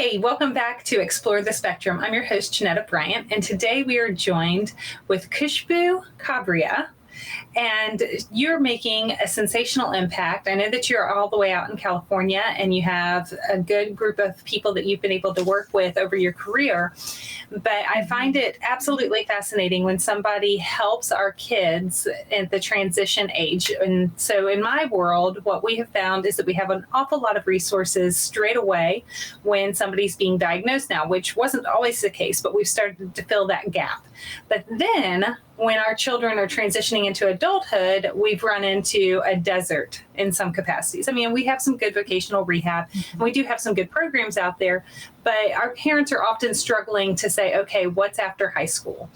Hey, welcome back to Explore the Spectrum. I'm your host, Jeanetta Bryant, and today we are joined with Khushboo Chabria, and you're making a sensational impact. I know that you're all the way out in California and you have a good group of people that you've been able to work with over your career. But I find it absolutely fascinating when somebody helps our kids at the transition age. And so in my world, what we have found is that we have an awful lot of resources straight away when somebody's being diagnosed now, which wasn't always the case, but we've started to fill that gap. But then when our children are transitioning into adulthood, we've run into a desert in some capacities. I mean, we have some good vocational rehab, and we do have some good programs out there, but our parents are often struggling to say, okay, what's after high school?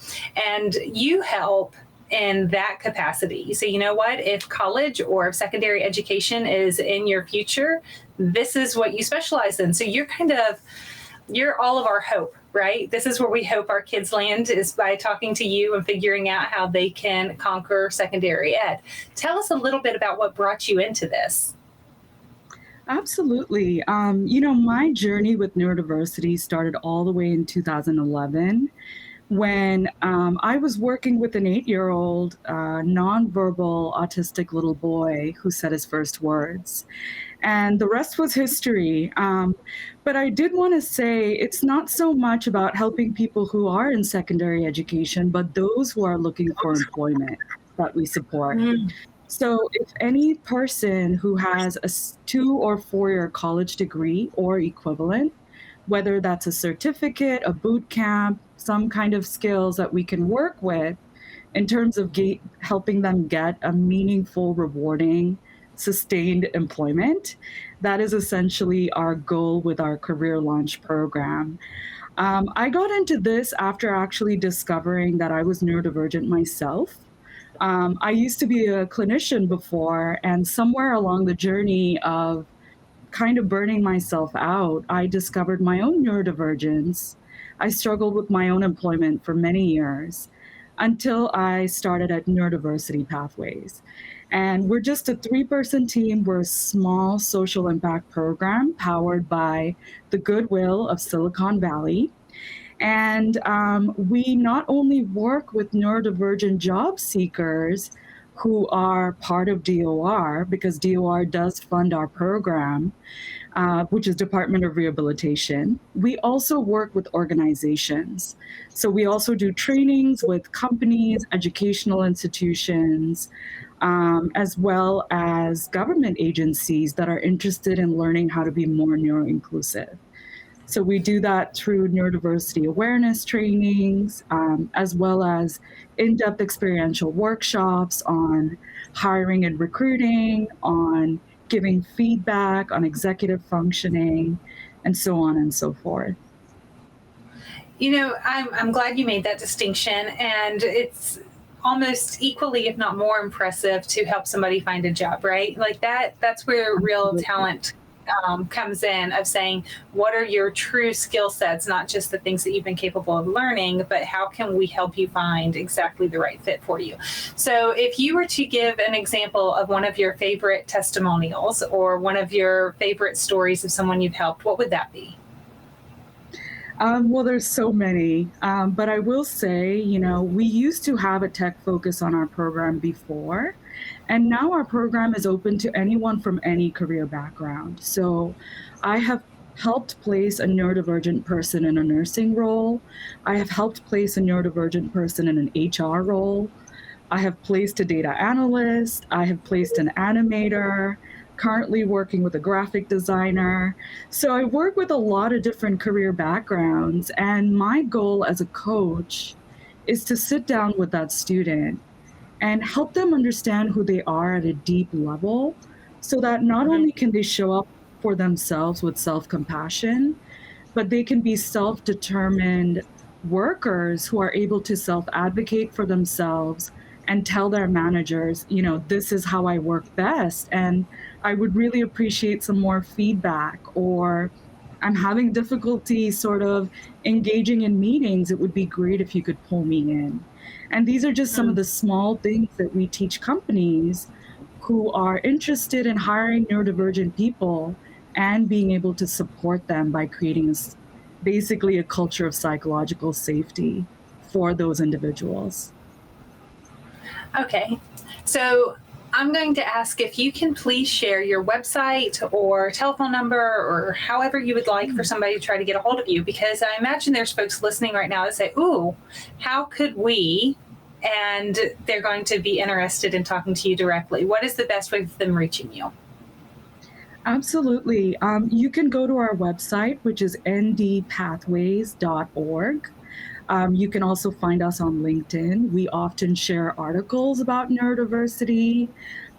And you help in that capacity. You say, you know what, if college or if secondary education is in your future, this is what you specialize in. So you're all of our hope, right? This is where we hope our kids land, is by talking to you and figuring out how they can conquer secondary ed. Tell us a little bit about what brought you into this. Absolutely. My journey with neurodiversity started all the way in 2011 when I was working with an 8-year-old nonverbal autistic little boy who said his first words. And the rest was history. But I did want to say it's not so much about helping people who are in secondary education, but those who are looking for employment that we support. So if any person who has a 2 or 4-year college degree or equivalent, whether that's a certificate, a boot camp, some kind of skills that we can work with in terms of helping them get a meaningful, rewarding, sustained employment, that is essentially our goal with our Career Launch program. I got into this after actually discovering that I was neurodivergent myself. I used to be a clinician before, and somewhere along the journey of kind of burning myself out, I discovered my own neurodivergence. I struggled with my own employment for many years until I started at Neurodiversity Pathways. And we're just a 3-person team. We're a small social impact program powered by the goodwill of Silicon Valley. And we not only work with neurodivergent job seekers who are part of DOR, because DOR does fund our program, which is Department of Rehabilitation. We also work with organizations. So we also do trainings with companies, educational institutions, as well as government agencies that are interested in learning how to be more neuro-inclusive. So we do that through neurodiversity awareness trainings, as well as in-depth experiential workshops on hiring and recruiting, on giving feedback, on functioning, and so on and so forth. You know, I'm glad you made that distinction, and it's almost equally, if not more impressive, to help somebody find a job, right? Like that's where real talent comes in, of saying, what are your true skill sets, not just the things that you've been capable of learning, but how can we help you find exactly the right fit for you? So if you were to give an example of one of your favorite testimonials or one of your favorite stories of someone you've helped, what would that be? Well, there's so many, but I will say, we used to have a tech focus on our program before, and now our program is open to anyone from any career background. So I have helped place a neurodivergent person in a nursing role. I have helped place a neurodivergent person in an HR role. I have placed a data analyst. I have placed an animator, currently working with a graphic designer. So I work with a lot of different career backgrounds, and my goal as a coach is to sit down with that student and help them understand who they are at a deep level, so that not only can they show up for themselves with self-compassion, but they can be self-determined workers who are able to self-advocate for themselves and tell their managers, this is how I work best, and I would really appreciate some more feedback, or I'm having difficulty sort of engaging in meetings. It would be great if you could pull me in. And these are just some of the small things that we teach companies who are interested in hiring neurodivergent people and being able to support them by creating basically a culture of psychological safety for those individuals. Okay. So I'm going to ask if you can please share your website or telephone number or however you would like for somebody to try to get a hold of you, because I imagine there's folks listening right now that say, ooh, how could we? And they're going to be interested in talking to you directly. What is the best way for them reaching you? Absolutely. You can go to our website, which is ndpathways.org. You can also find us on LinkedIn. We often share articles about neurodiversity.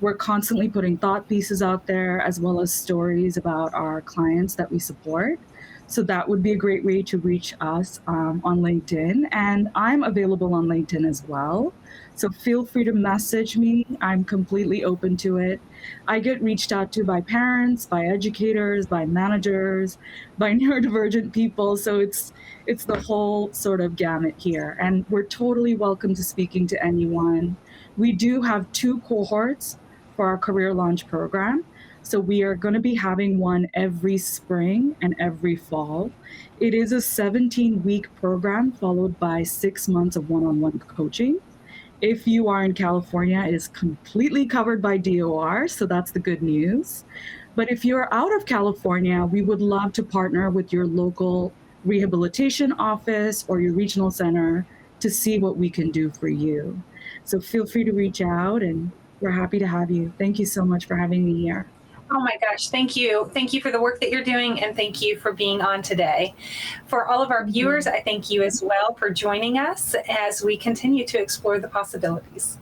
We're constantly putting thought pieces out there, as well as stories about our clients that we support. So that would be a great way to reach us on LinkedIn. And I'm available on LinkedIn as well. So feel free to message me. I'm completely open to it. I get reached out to by parents, by educators, by managers, by neurodivergent people. So it's the whole sort of gamut here. And we're totally welcome to speaking to anyone. We do have 2 cohorts for our career launch program. So we are going to be having one every spring and every fall. It is a 17-week program followed by 6 months of one-on-one coaching. If you are in California, it is completely covered by DOR, so that's the good news. But if you're out of California, we would love to partner with your local rehabilitation office or your regional center to see what we can do for you. So feel free to reach out, and we're happy to have you. Thank you so much for having me here. Oh my gosh, thank you. Thank you for the work that you're doing, and thank you for being on today. For all of our viewers, I thank you as well for joining us as we continue to explore the possibilities.